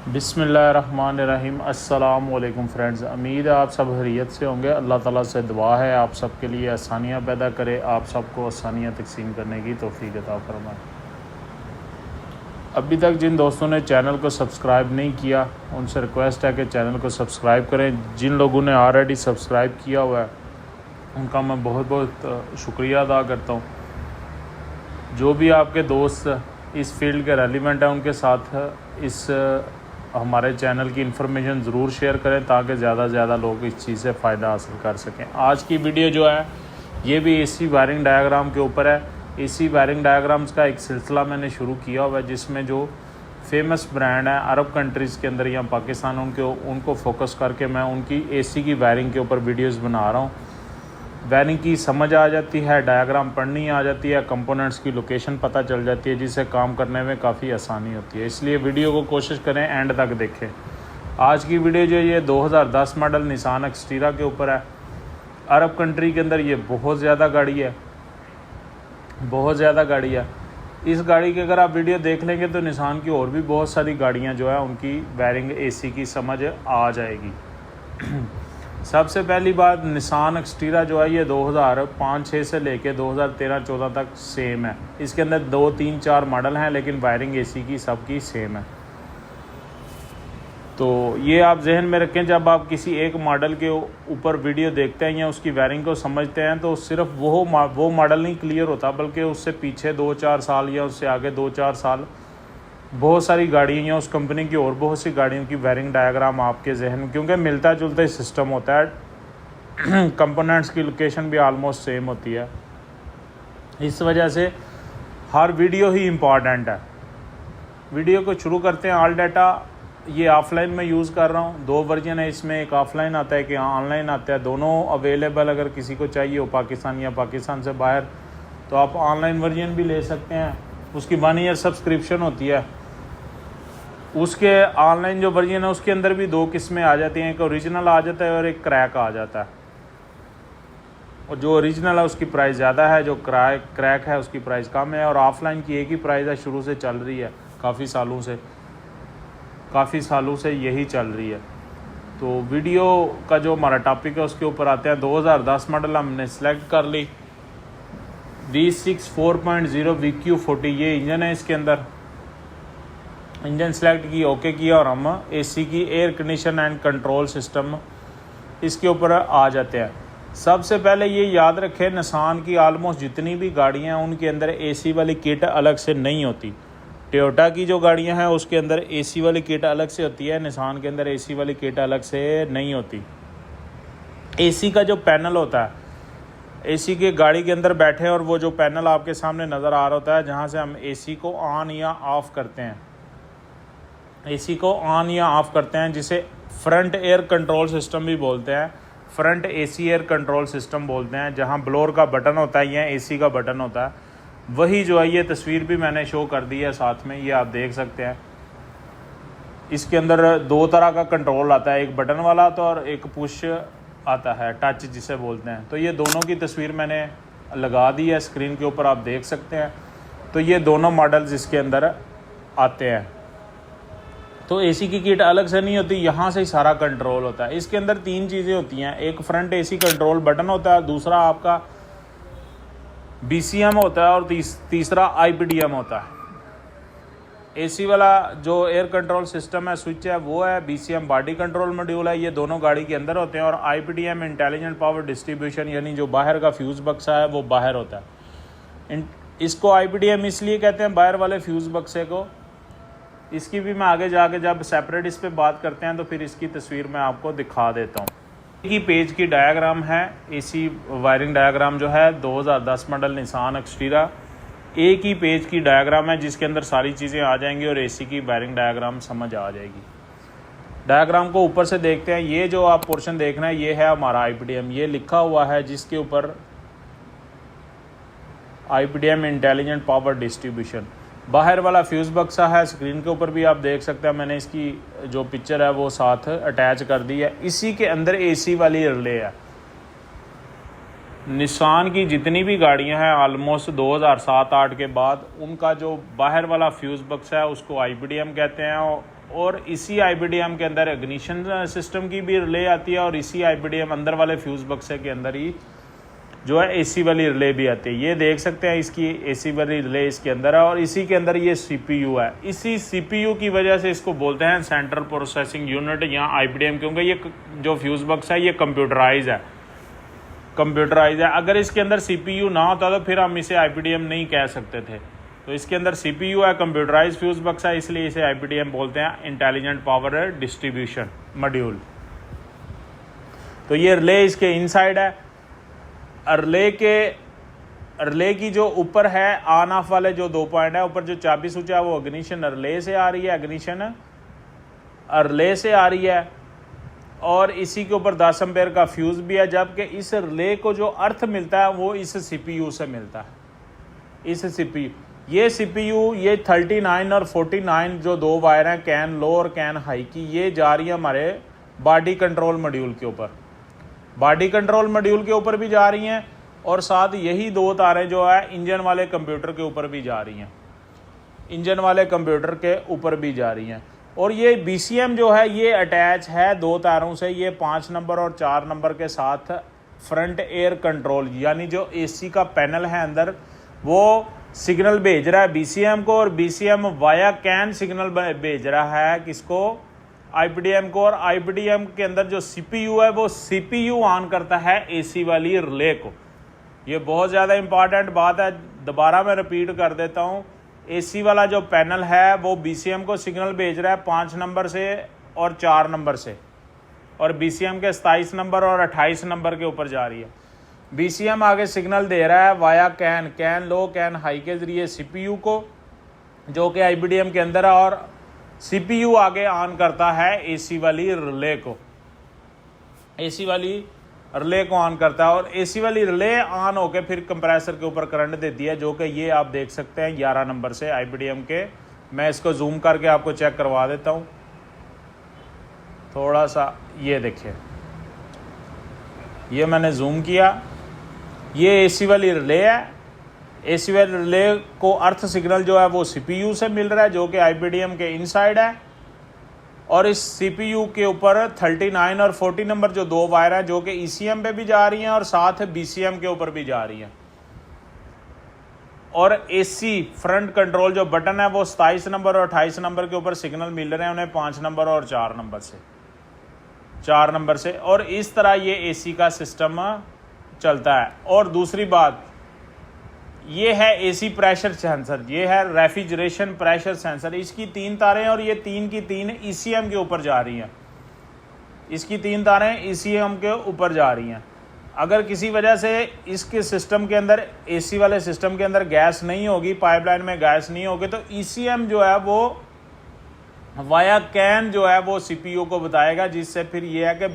बिस्मिल्लाहिर्रहमानिर्रहीम। अस्सलाम वालेकुम फ्रेंड्स, उम्मीद है आप सब खैरियत से होंगे। अल्लाह ताला से दुआ है आप सब के लिए आसानियाँ पैदा करे, आप सबको आसानियाँ तकसीम करने की तौफीक अता फरमाए। अभी तक जिन दोस्तों ने चैनल को सब्सक्राइब नहीं किया उनसे रिक्वेस्ट है कि चैनल को सब्सक्राइब करें। जिन लोगों ने ऑलरेडी सब्सक्राइब किया हुआ है उनका मैं बहुत बहुत शुक्रिया अदा करता हूँ। जो भी आपके दोस्त इस फील्ड के रेलिवेंट हैं उनके साथ इस हमारे चैनल की इन्फॉर्मेशन ज़रूर शेयर करें ताकि ज़्यादा से ज़्यादा लोग इस चीज़ से फ़ायदा हासिल कर सकें। आज की वीडियो जो है ये भी एसी वायरिंग डायग्राम के ऊपर है। एसी वायरिंग डायग्राम्स का एक सिलसिला मैंने शुरू किया हुआ है जिसमें जो फेमस ब्रांड है अरब कंट्रीज़ के अंदर या पाकिस्तान उनको फोकस करके मैं उनकी एसी की वायरिंग के ऊपर वीडियोज़ बना रहा हूँ। वायरिंग की समझ आ जाती है, डायग्राम पढ़नी आ जाती है, कंपोनेंट्स की लोकेशन पता चल जाती है जिससे काम करने में काफ़ी आसानी होती है। इसलिए वीडियो को कोशिश करें एंड तक देखें। आज की वीडियो जो ये 2010 मॉडल निसान एक्सटीरा के ऊपर है। अरब कंट्री के अंदर ये बहुत ज़्यादा गाड़ी है, बहुत ज़्यादा गाड़ी है। इस गाड़ी की अगर आप वीडियो देख लेंगे तो निसान की और भी बहुत सारी गाड़ियाँ जो है उनकी वायरिंग एसी की समझ आ जाएगी। सबसे पहली बात, निसान एक्सटीरा जो है ये 2005-06 से लेके 2013-14 तक सेम है। इसके अंदर 2, 3, 4 मॉडल हैं लेकिन वायरिंग एसी की सबकी सेम है। तो ये आप जहन में रखें, जब आप किसी एक मॉडल के ऊपर वीडियो देखते हैं या उसकी वायरिंग को समझते हैं तो सिर्फ वो मॉडल नहीं क्लियर होता बल्कि उससे पीछे 2-4 साल या उससे आगे 2-4 साल बहुत सारी गाड़ियाँ या उस कंपनी की और बहुत सी गाड़ियों की वायरिंग डायग्राम आपके जहन में, क्योंकि मिलता जुलता ही सिस्टम होता है, कंपोनेंट्स की लोकेशन भी आलमोस्ट सेम होती है। इस वजह से हर वीडियो ही इम्पॉर्टेंट है। वीडियो को शुरू करते हैं। ऑल डाटा ये ऑफलाइन में यूज़ कर रहा हूँ। 2 वर्जन है इसमें, एक ऑफलाइन आता है कि ऑनलाइन आता है। दोनों अवेलेबल अगर किसी को चाहिए हो पाकिस्तान या पाकिस्तान से बाहर तो आप ऑनलाइन वर्जन भी ले सकते हैं। उसकी 1 ईयर सब्सक्रिप्शन होती है। उसके ऑनलाइन जो वर्जन है उसके अंदर भी 2 किस्में आ जाती हैं, एक ओरिजिनल आ जाता है और एक क्रैक आ जाता है। और जो ओरिजिनल है उसकी प्राइस ज़्यादा है, जो क्रैक है उसकी प्राइस कम है। और ऑफलाइन की एक ही प्राइस है, शुरू से चल रही है, काफ़ी सालों से यही चल रही है। तो वीडियो का जो हमारा टॉपिक है उसके ऊपर आते हैं। 2010 मॉडल हमने सेलेक्ट कर ली। V6 4.0 VQ40 ये इंजन है। इसके अंदर इंजन सेलेक्ट की, ओके किया और हम एसी की air condition and control system इसके ऊपर आ जाते हैं। सबसे पहले ये याद रखें, निसान की आलमोस्ट जितनी भी गाड़ियां हैं उनके अंदर एसी वाली किट अलग से नहीं होती। टोयोटा की जो गाड़ियां हैं उसके अंदर एसी वाली किट अलग से होती है, निसान के अंदर एसी वाली किट अलग से नहीं होती। एसी का जो पैनल होता है, एसी के गाड़ी के अंदर बैठे और वो जो पैनल आपके सामने नज़र आ रहा होता है जहाँ से हम एसी को ऑन या ऑफ़ करते हैं, एसी को ऑन या ऑफ़ करते हैं, जिसे फ्रंट एयर कंट्रोल सिस्टम भी बोलते हैं, front AC air control system बोलते हैं। जहां ब्लोअर का बटन होता है या एसी का बटन होता है, वही जो है, ये तस्वीर भी मैंने शो कर दी है साथ में, ये आप देख सकते हैं। इसके अंदर 2 तरह का कंट्रोल आता है, एक बटन वाला आता है और एक पुश आता है, टच जिसे बोलते हैं। तो ये दोनों की तस्वीर मैंने लगा दी है स्क्रीन के ऊपर, आप देख सकते हैं। तो ये दोनों मॉडल्स इसके अंदर आते हैं। तो एसी की किट अलग से नहीं होती, यहाँ से ही सारा कंट्रोल होता है। इसके अंदर 3 चीज़ें होती हैं, एक फ्रंट एसी कंट्रोल बटन होता है, दूसरा आपका BCM होता है और तीसरा IPDM होता है। एसी वाला जो एयर कंट्रोल सिस्टम है, स्विच है, वो है। BCM बॉडी कंट्रोल मॉड्यूल है, ये दोनों गाड़ी के अंदर होते हैं। और IPDM इंटेलिजेंट पावर डिस्ट्रीब्यूशन, यानी जो बाहर का फ्यूज़ बक्सा है वो बाहर होता है। इसको IPDM इसलिए कहते हैं, बाहर वाले फ्यूज़ बक्से को। इसकी भी मैं आगे जाके जब सेपरेट इस पे बात करते हैं तो फिर इसकी तस्वीर मैं आपको दिखा देता हूँ। एक ही पेज की डायग्राम है एसी वायरिंग डायग्राम जो है 2010 मॉडल निसान एक्सटीरा, एक ही पेज की डायग्राम है जिसके अंदर सारी चीज़ें आ जाएंगी और एसी की वायरिंग डायग्राम समझ आ जाएगी। डायग्राम को ऊपर से देखते हैं। ये जो आप पोर्शन देख रहे हैं ये है हमारा IPDM, ये लिखा हुआ है जिसके ऊपर IPDM इंटेलिजेंट पावर डिस्ट्रीब्यूशन। बाहर वाला फ्यूज़ बक्सा है, स्क्रीन के ऊपर भी आप देख सकते हैं, मैंने इसकी जो पिक्चर है वो साथ अटैच कर दी है। इसी के अंदर एसी वाली रिले है। निसान की जितनी भी गाड़ियां हैं ऑलमोस्ट 2007-08 के बाद, उनका जो बाहर वाला फ्यूज़ बक्सा है उसको IPDM कहते हैं और इसी IPDM के अंदर इग्निशन सिस्टम की भी रिले आती है और इसी IPDM अंदर वाले फ्यूज़ बक्से के अंदर ही जो है AC वाली रिले भी आती है। ये देख सकते हैं इसकी AC वाली रिले इसके अंदर है और इसी के अंदर ये CPU है। इसी CPU की वजह से इसको बोलते हैं सेंट्रल प्रोसेसिंग यूनिट या IPDM, क्योंकि ये जो फ्यूज़ बक्स है ये कंप्यूटराइज है। अगर इसके अंदर CPU ना होता तो फिर हम इसे IPDM नहीं कह सकते थे। तो इसके अंदर CPU है, कंप्यूटराइज फ्यूज़ बक्स है, इसलिए इसे IPDM बोलते हैं, इंटेलिजेंट पावर डिस्ट्रीब्यूशन मॉड्यूल। तो ये रिले इसके इनसाइड है। रिले की जो ऊपर है ऑन ऑफ वाले जो 2 पॉइंट है, ऊपर जो चाबी स्विच है वो इग्निशन रिले से आ रही है, रिले से आ रही है और इसी के ऊपर 10 एम्पेयर का फ्यूज़ भी है, जबकि इस रिले को जो अर्थ मिलता है वो इस CPU से मिलता है। इस CPU ये 39 और 49 जो 2 वायर हैं कैन लो और कैन हाई की, ये जा रही है हमारे बॉडी कंट्रोल मॉड्यूल के ऊपर। बॉडी कंट्रोल मॉड्यूल के ऊपर भी जा रही हैं और साथ यही 2 तारें जो है इंजन वाले कंप्यूटर के ऊपर भी जा रही हैं, और ये BCM जो है ये अटैच है 2 तारों से, ये 5 नंबर और 4 नंबर के साथ फ्रंट एयर कंट्रोल, यानी जो AC का पैनल है अंदर वो सिग्नल भेज रहा है BCM को और BCM वाया कैन सिग्नल भेज रहा है किसको, IPDM को, और IPDM के अंदर जो CPU है वो CPU ऑन करता है AC वाली रिले को। ये बहुत ज़्यादा इंपॉर्टेंट बात है, दोबारा मैं रिपीट कर देता हूँ। AC वाला जो पैनल है वो BCM को सिग्नल भेज रहा है 5 नंबर से और 4 नंबर से, और BCM के 27 नंबर और 28 नंबर के ऊपर जा रही है। BCM आगे सिग्नल दे रहा है via can low can high के ज़रिए CPU को, जो कि IPDM के अंदर है, और CPU आगे ऑन करता है AC वाली रिले को ऑन करता है, और AC वाली रिले ऑन होकर फिर कंप्रेसर के ऊपर करंट देती है, जो कि ये आप देख सकते हैं 11 नंबर से IPDM के। मैं इसको जूम करके आपको चेक करवा देता हूँ थोड़ा सा। ये देखिए, ये मैंने जूम किया, ये AC वाली रिले है। AC वाली रिले को अर्थ सिग्नल जो है वो CPU से मिल रहा है, जो कि IPDM के इनसाइड है, और इस CPU के ऊपर 39 और 40 नंबर जो 2 वायर हैं जो कि ECM पे भी जा रही हैं और साथ BCM के ऊपर भी जा रही हैं, और AC फ्रंट कंट्रोल जो बटन है वो 27 नंबर और 28 नंबर के ऊपर सिग्नल मिल रहे हैं उन्हें 5 नंबर और 4 नंबर से, और इस तरह ये AC का सिस्टम चलता है। और दूसरी बात, ये है AC प्रेशर सेंसर, ये है रेफ्रिजरेशन प्रेशर सेंसर। इसकी 3 तारें और ये 3 की 3 ECM के ऊपर जा रही हैं, इसकी 3 तारें ECM के ऊपर जा रही हैं। अगर किसी वजह से इसके सिस्टम के अंदर, AC वाले सिस्टम के अंदर गैस नहीं होगी, पाइपलाइन में गैस नहीं होगी, तो ECM जो है वो वाया कैन जो है वो CPU को बताएगा, जिससे फिर ये है कि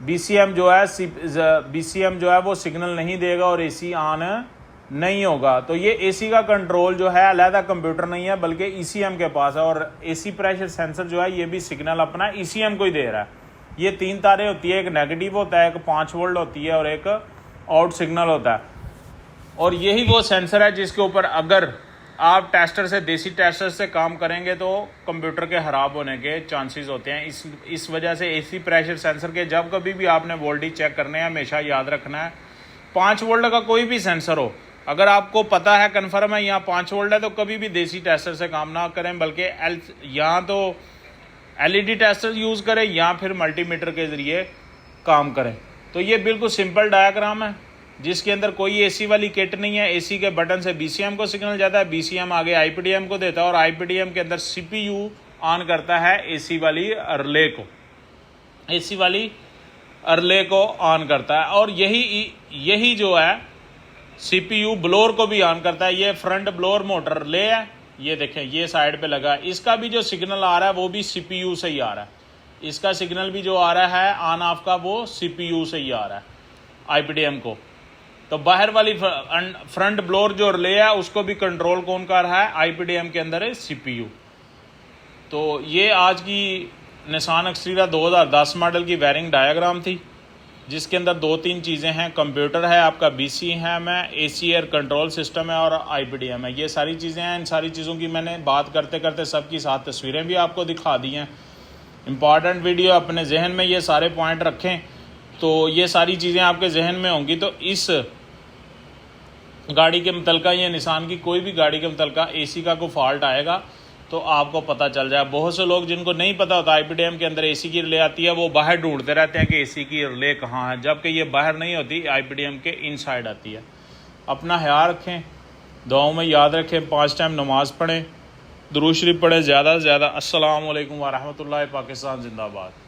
BCM जो है वो सिग्नल नहीं देगा और AC ऑन नहीं होगा। तो ये AC का कंट्रोल जो है अलहदा कंप्यूटर नहीं है बल्कि ECM के पास है, और AC प्रेशर सेंसर जो है ये भी सिग्नल अपना ECM को ही दे रहा है। ये 3 तारें होती है, एक नेगेटिव होता है, एक 5 वोल्ट होती है और एक आउट सिग्नल होता है, और यही वो सेंसर है जिसके ऊपर अगर आप देसी टेस्टर से काम करेंगे तो कंप्यूटर के ख़राब होने के चांसेस होते हैं। इस वजह से AC प्रेशर सेंसर के जब कभी भी आपने वोल्टेज चेक करने हैं हमेशा याद रखना है 5 वोल्ट का कोई भी सेंसर हो, अगर आपको पता है कन्फर्म है यहाँ 5 वोल्ट है, तो कभी भी देसी टेस्टर से काम ना करें, बल्कि या तो LED टेस्टर यूज़ करें या फिर मल्टीमीटर के ज़रिए काम करें। तो ये बिल्कुल सिंपल डायग्राम है जिसके अंदर कोई AC वाली किट नहीं है। AC के बटन से BCM को सिग्नल जाता है, BCM आगे IPDM को देता है, और IPDM के अंदर CPU ऑन करता है AC वाली रिले को ऑन करता है, और यही जो है CPU ब्लोअर को भी ऑन करता है। ये फ्रंट ब्लोअर मोटर रिले है, ये देखें ये साइड पे लगा है, इसका भी जो सिग्नल आ रहा है वो भी CPU से ही आ रहा है, इसका सिग्नल भी जो आ रहा है ऑन ऑफ का वो CPU से ही आ रहा है IPDM को। तो बाहर वाली फ्रंट ब्लोअर जो रिले है उसको भी कंट्रोल कौन कर रहा है, IPDM के अंदर है CPU। तो ये आज की निसान एक्सटीरा 2010 मॉडल की वायरिंग डायग्राम थी। जिसके अंदर 2-3 चीज़ें हैं। कंप्यूटर है आपका, BCM है, AC एयर कंट्रोल सिस्टम है और IPDM है। ये सारी चीज़ें हैं। इन सारी चीज़ों की मैंने बात करते करते सबकी साथ तस्वीरें भी आपको दिखा दी हैं। इम्पॉर्टेंट वीडियो, अपने जहन में ये सारे पॉइंट रखें तो ये सारी चीज़ें आपके जहन में होंगी। तो इस गाड़ी के मुतलका या निसान की कोई भी गाड़ी के मुतलका AC का कोई फॉल्ट आएगा तो आपको पता चल जाए। बहुत से लोग जिनको नहीं पता होता IPDM के अंदर AC की रिले आती है, वो बाहर ढूंढते रहते हैं कि AC की रिले कहाँ है, जबकि ये बाहर नहीं होती, IPDM के इनसाइड आती है। अपना ख्याल रखें, दुआओं में याद रखें, 5 टाइम नमाज़ पढ़ें, दुरूद शरीफ पढ़ें ज़्यादा से ज़्यादा। अस्सलाम वालेकुम व रहमतुल्लाहि। पाकिस्तान जिंदाबाद।